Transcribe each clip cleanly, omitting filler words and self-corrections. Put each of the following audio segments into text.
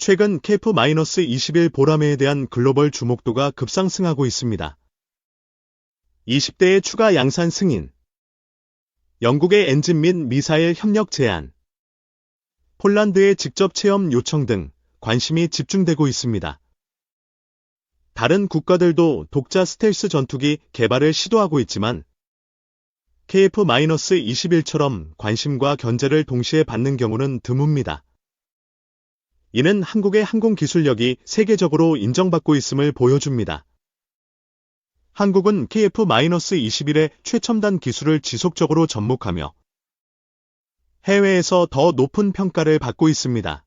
최근 KF-21 보라매에 대한 글로벌 주목도가 급상승하고 있습니다. 20대의 추가 양산 승인, 영국의 엔진 및 미사일 협력 제안, 폴란드의 직접 체험 요청 등 관심이 집중되고 있습니다. 다른 국가들도 독자 스텔스 전투기 개발을 시도하고 있지만 KF-21처럼 관심과 견제를 동시에 받는 경우는 드뭅니다. 이는 한국의 항공 기술력이 세계적으로 인정받고 있음을 보여줍니다. 한국은 KF-21의 최첨단 기술을 지속적으로 접목하며 해외에서 더 높은 평가를 받고 있습니다.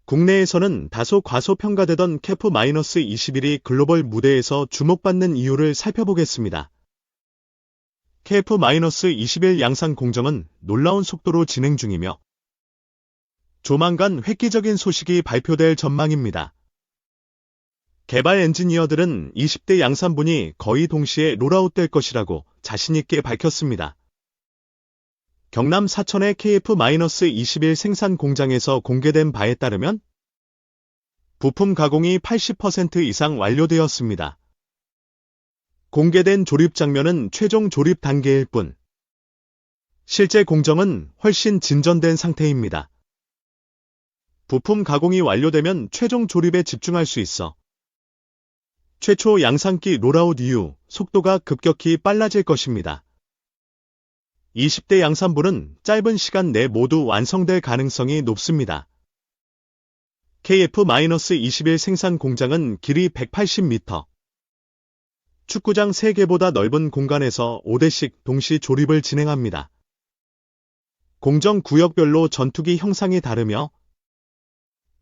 국내에서는 다소 과소평가되던 KF-21이 글로벌 무대에서 주목받는 이유를 살펴보겠습니다. KF-21 양산 공정은 놀라운 속도로 진행 중이며 조만간 획기적인 소식이 발표될 전망입니다. 개발 엔지니어들은 20대 양산분이 거의 동시에 롤아웃될 것이라고 자신있게 밝혔습니다. 경남 사천의 KF-21 생산 공장에서 공개된 바에 따르면 부품 가공이 80% 이상 완료되었습니다. 공개된 조립 장면은 최종 조립 단계일 뿐, 실제 공정은 훨씬 진전된 상태입니다. 부품 가공이 완료되면 최종 조립에 집중할 수 있어 최초 양산기 롤아웃 이후 속도가 급격히 빨라질 것입니다. 20대 양산분은 짧은 시간 내 모두 완성될 가능성이 높습니다. KF-21 생산 공장은 길이 180m, 축구장 3개보다 넓은 공간에서 5대씩 동시 조립을 진행합니다. 공정 구역별로 전투기 형상이 다르며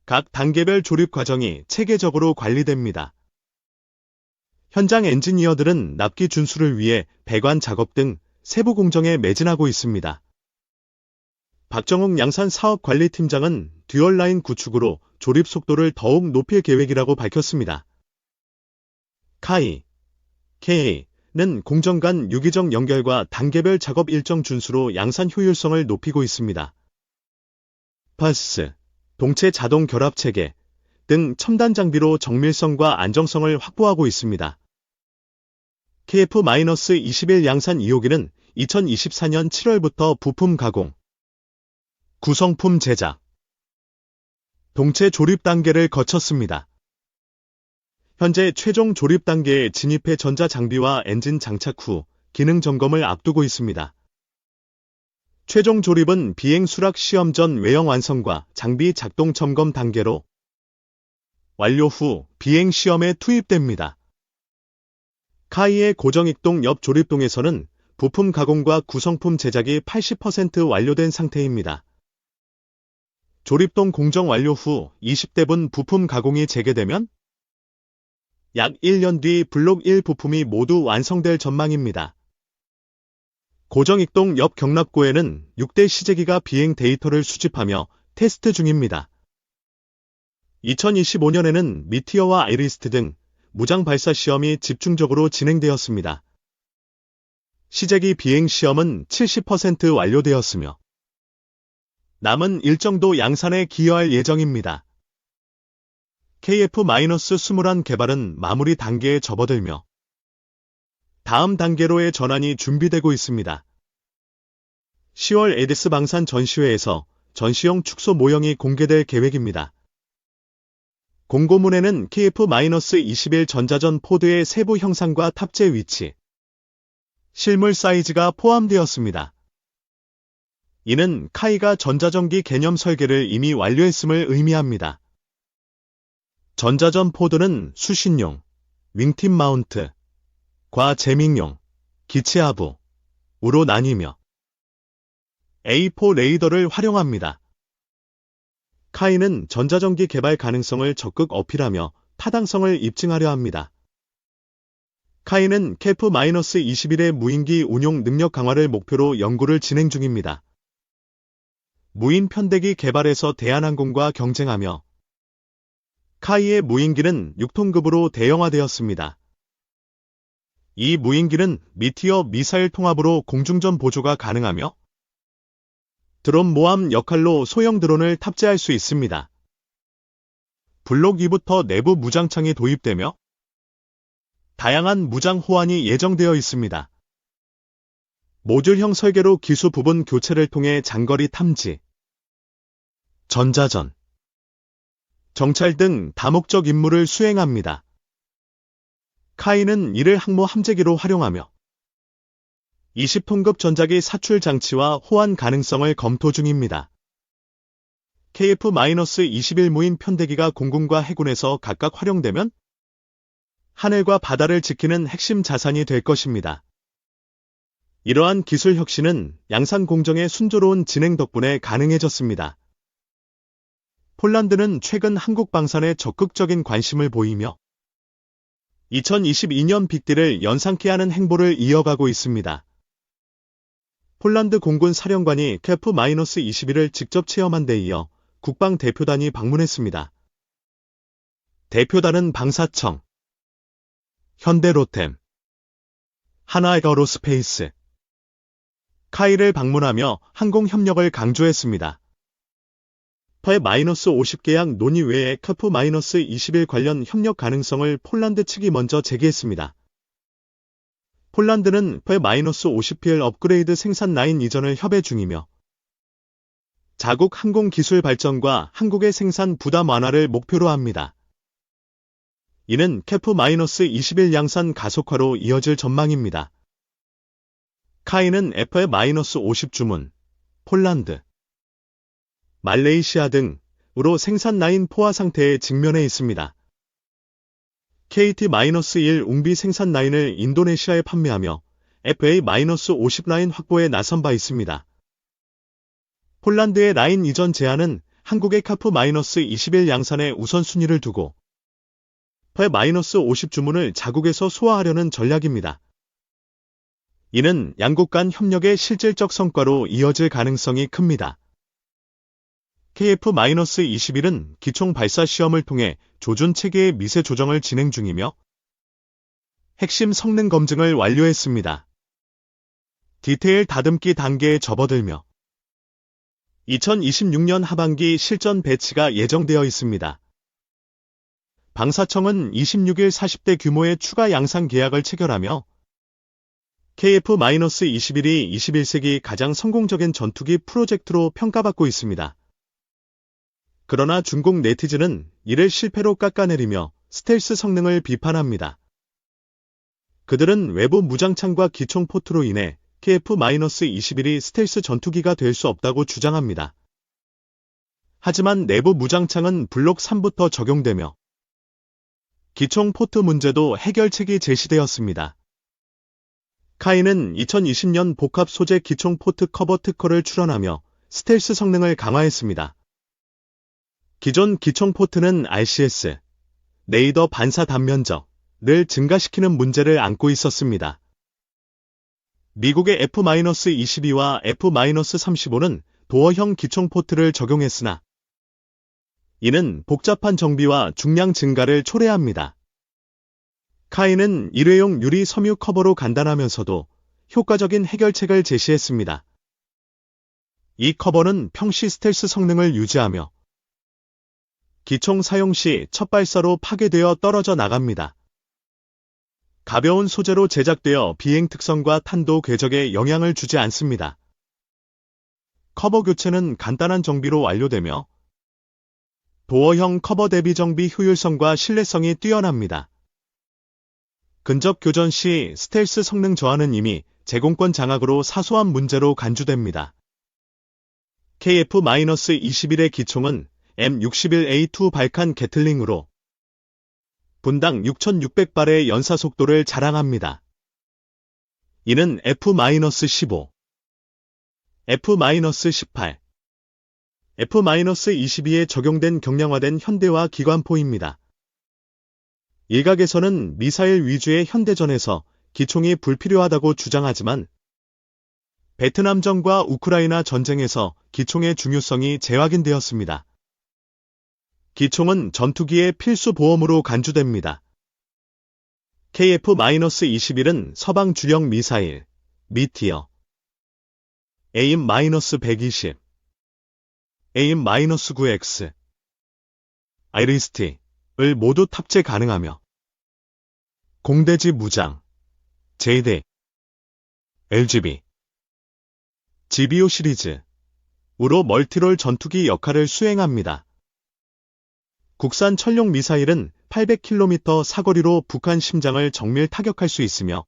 각 단계별 조립 과정이 체계적으로 관리됩니다. 현장 엔지니어들은 납기 준수를 위해 배관 작업 등 세부 공정에 매진하고 있습니다. 박정욱 양산 사업관리팀장은 듀얼라인 구축으로 조립 속도를 더욱 높일 계획이라고 밝혔습니다. KA는 공정 간 유기적 연결과 단계별 작업 일정 준수로 양산 효율성을 높이고 있습니다. 펄스, 동체 자동 결합 체계 등 첨단 장비로 정밀성과 안정성을 확보하고 있습니다. KF-21 양산 2호기는 2024년 7월부터 부품 가공, 구성품 제작, 동체 조립 단계를 거쳤습니다. 현재 최종 조립 단계에 진입해 전자 장비와 엔진 장착 후 기능 점검을 앞두고 있습니다. 최종 조립은 비행 수락 시험 전 외형 완성과 장비 작동 점검 단계로 완료 후 비행 시험에 투입됩니다. 카이의 고정익동 옆 조립동에서는 부품 가공과 구성품 제작이 80% 완료된 상태입니다. 조립동 공정 완료 후 20대분 부품 가공이 재개되면 약 1년 뒤 블록 1 부품이 모두 완성될 전망입니다. 고정익동 옆 경납고에는 6대 시제기가 비행 데이터를 수집하며 테스트 중입니다. 2025년에는 미티어와 아이리스트 등 무장 발사 시험이 집중적으로 진행되었습니다. 시제기 비행 시험은 70% 완료되었으며 남은 일정도 양산에 기여할 예정입니다. KF-21 개발은 마무리 단계에 접어들며 다음 단계로의 전환이 준비되고 있습니다. 10월 에디스 방산 전시회에서 전시용 축소 모형이 공개될 계획입니다. 공고문에는 KF-21 전자전 포드의 세부 형상과 탑재 위치, 실물 사이즈가 포함되었습니다. 이는 카이가 전자전기 개념 설계를 이미 완료했음을 의미합니다. 전자전 포드는 수신용, 윙팁 마운트, 과재밍용, 기체하부으로 나뉘며 A4 레이더를 활용합니다. 카이는 전자전기 개발 가능성을 적극 어필하며 타당성을 입증하려 합니다. 카이는 KF-21의 무인기 운용 능력 강화를 목표로 연구를 진행 중입니다. 무인 편대기 개발에서 대한항공과 경쟁하며 카이의 무인기는 6톤급으로 대형화되었습니다. 이 무인기는 미티어 미사일 통합으로 공중전 보조가 가능하며 드론 모함 역할로 소형 드론을 탑재할 수 있습니다. 블록 2부터 내부 무장창이 도입되며 다양한 무장 호환이 예정되어 있습니다. 모듈형 설계로 기수 부분 교체를 통해 장거리 탐지, 전자전, 정찰 등 다목적 임무를 수행합니다. 카이는 이를 항모 함재기로 활용하며 20톤급 전자기 사출 장치와 호환 가능성을 검토 중입니다. KF-21 무인 편대기가 공군과 해군에서 각각 활용되면 하늘과 바다를 지키는 핵심 자산이 될 것입니다. 이러한 기술 혁신은 양산 공정의 순조로운 진행 덕분에 가능해졌습니다. 폴란드는 최근 한국 방산에 적극적인 관심을 보이며 2022년 빅딜을 연상케 하는 행보를 이어가고 있습니다. 폴란드 공군 사령관이 KF-21을 직접 체험한 데 이어 국방 대표단이 방문했습니다. 대표단은 방사청, 현대로템, 하나에어로스페이스, 카이를 방문하며 항공협력을 강조했습니다. KF-50 계약 논의 외에 KF-21 관련 협력 가능성을 폴란드 측이 먼저 제기했습니다. 폴란드는 KF-50PL 업그레이드 생산 라인 이전을 협의 중이며 자국 항공 기술 발전과 한국의 생산 부담 완화를 목표로 합니다. 이는 KF-21 양산 가속화로 이어질 전망입니다. 카이는 KF-50 주문, 폴란드, 말레이시아 등으로 생산 라인 포화 상태에 직면해 있습니다. KT-1 웅비 생산 라인을 인도네시아에 판매하며 FA-50 라인 확보에 나선 바 있습니다. 폴란드의 라인 이전 제한은 한국의 KF-21 양산에 우선순위를 두고 KF-50 주문을 자국에서 소화하려는 전략입니다. 이는 양국 간 협력의 실질적 성과로 이어질 가능성이 큽니다. KF-21은 기총 발사 시험을 통해 조준 체계의 미세 조정을 진행 중이며 핵심 성능 검증을 완료했습니다. 디테일 다듬기 단계에 접어들며 2026년 하반기 실전 배치가 예정되어 있습니다. 방사청은 26일 40대 규모의 추가 양산 계약을 체결하며 KF-21이 21세기 가장 성공적인 전투기 프로젝트로 평가받고 있습니다. 그러나 중국 네티즌은 이를 실패로 깎아내리며 스텔스 성능을 비판합니다. 그들은 외부 무장창과 기총 포트로 인해 KF-21이 스텔스 전투기가 될 수 없다고 주장합니다. 하지만 내부 무장창은 블록 3부터 적용되며 기총 포트 문제도 해결책이 제시되었습니다. 카이는 2020년 복합 소재 기총 포트 커버 특허를 출원하며 스텔스 성능을 강화했습니다. 기존 기총 포트는 RCS, 레이더 반사 단면적을 증가시키는 문제를 안고 있었습니다. 미국의 F-22와 F-35는 도어형 기총 포트를 적용했으나 이는 복잡한 정비와 중량 증가를 초래합니다. 카이는 일회용 유리 섬유 커버로 간단하면서도 효과적인 해결책을 제시했습니다. 이 커버는 평시 스텔스 성능을 유지하며 기총 사용 시 첫 발사로 파괴되어 떨어져 나갑니다. 가벼운 소재로 제작되어 비행 특성과 탄도 궤적에 영향을 주지 않습니다. 커버 교체는 간단한 정비로 완료되며 도어형 커버 대비 정비 효율성과 신뢰성이 뛰어납니다. 근접 교전 시 스텔스 성능 저하는 이미 제공권 장악으로 사소한 문제로 간주됩니다. KF-21의 기총은 M61A2 발칸 게틀링으로 분당 6,600발의 연사 속도를 자랑합니다. 이는 F-15, F-18, F-22에 적용된 경량화된 현대화 기관포입니다. 일각에서는 미사일 위주의 현대전에서 기총이 불필요하다고 주장하지만 베트남전과 우크라이나 전쟁에서 기총의 중요성이 재확인되었습니다. 기총은 전투기의 필수 보험으로 간주됩니다. KF-21은 서방 주력 미사일, 미티어, AIM-120, AIM-9X, 아이리스티, 모두 탑재 가능하며 공대지 무장, 제대, LGB, GBO 시리즈으로 멀티롤 전투기 역할을 수행합니다. 국산 천룡 미사일은 800km 사거리로 북한 심장을 정밀 타격할 수 있으며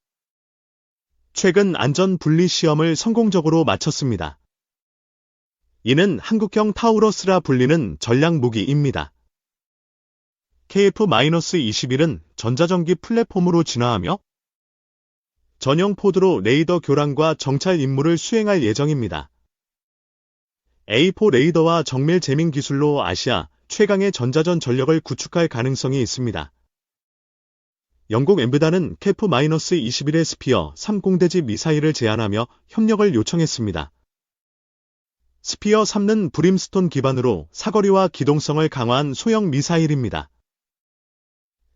최근 안전 분리 시험을 성공적으로 마쳤습니다. 이는 한국형 타우러스라 불리는 전략 무기입니다. KF-21은 전자전기 플랫폼으로 진화하며 전용 포드로 레이더 교란과 정찰 임무를 수행할 예정입니다. A4 레이더와 정밀 재밍 기술로 아시아 최강의 전자전 전력을 구축할 가능성이 있습니다. 영국 엠브다는 KF-21의 스피어 3 공대지 미사일을 제안하며 협력을 요청했습니다. 스피어 3는 브림스톤 기반으로 사거리와 기동성을 강화한 소형 미사일입니다.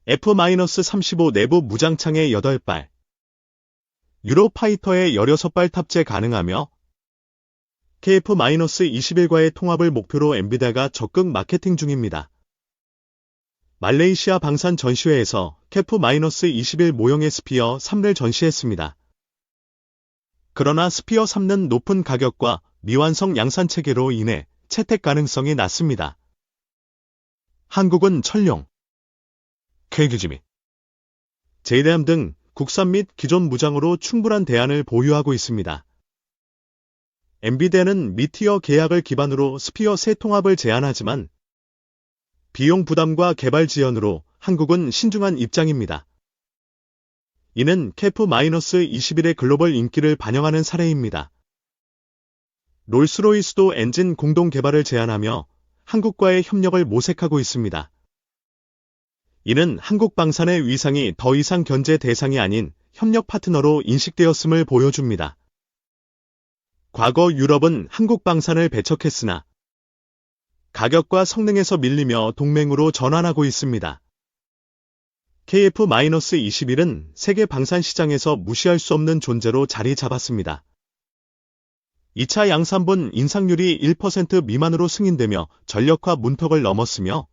F-35 내부 무장창에 8발, 유로파이터에 16발 탑재 가능하며 KF-21과의 통합을 목표로 엔비디아가 적극 마케팅 중입니다. 말레이시아 방산 전시회에서 KF-21 모형의 스피어 3를 전시했습니다. 그러나 스피어 3는 높은 가격과 미완성 양산 체계로 인해 채택 가능성이 낮습니다. 한국은 천룡, KGB 및 JDAM 등 국산 및 기존 무장으로 충분한 대안을 보유하고 있습니다. 엔비디아는 미티어 계약을 기반으로 스피어 3 통합을 제안하지만 비용 부담과 개발 지연으로 한국은 신중한 입장입니다. 이는 KF-21의 글로벌 인기를 반영하는 사례입니다. 롤스로이스도 엔진 공동 개발을 제안하며 한국과의 협력을 모색하고 있습니다. 이는 한국 방산의 위상이 더 이상 견제 대상이 아닌 협력 파트너로 인식되었음을 보여줍니다. 과거 유럽은 한국 방산을 배척했으나 가격과 성능에서 밀리며 동맹으로 전환하고 있습니다. KF-21은 세계 방산 시장에서 무시할 수 없는 존재로 자리 잡았습니다. 2차 양산분 인상률이 1% 미만으로 승인되며 전력화 문턱을 넘었으며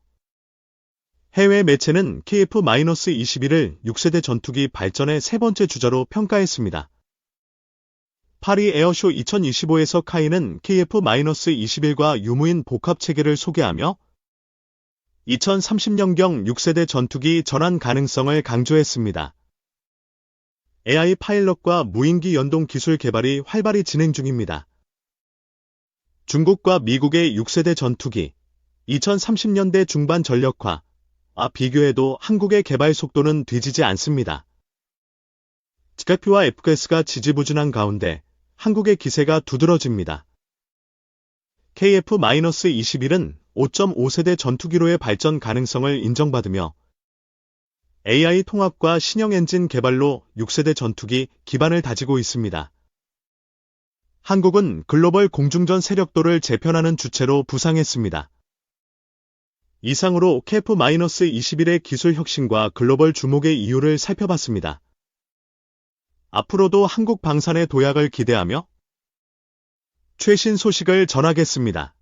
해외 매체는 KF-21을 6세대 전투기 발전의 세 번째 주자로 평가했습니다. 파리 에어쇼 2025에서 카이는 KF-21과 유무인 복합 체계를 소개하며 2030년경 6세대 전투기 전환 가능성을 강조했습니다. AI 파일럿과 무인기 연동 기술 개발이 활발히 진행 중입니다. 중국과 미국의 6세대 전투기, 2030년대 중반 전력화와 비교해도 한국의 개발 속도는 뒤지지 않습니다. 스카피와 FGS가 지지부진한 가운데 한국의 기세가 두드러집니다. KF-21은 5.5세대 전투기로의 발전 가능성을 인정받으며 AI 통합과 신형 엔진 개발로 6세대 전투기 기반을 다지고 있습니다. 한국은 글로벌 공중전 세력도를 재편하는 주체로 부상했습니다. 이상으로 KF-21의 기술 혁신과 글로벌 주목의 이유를 살펴봤습니다. 앞으로도 한국 방산의 도약을 기대하며 최신 소식을 전하겠습니다.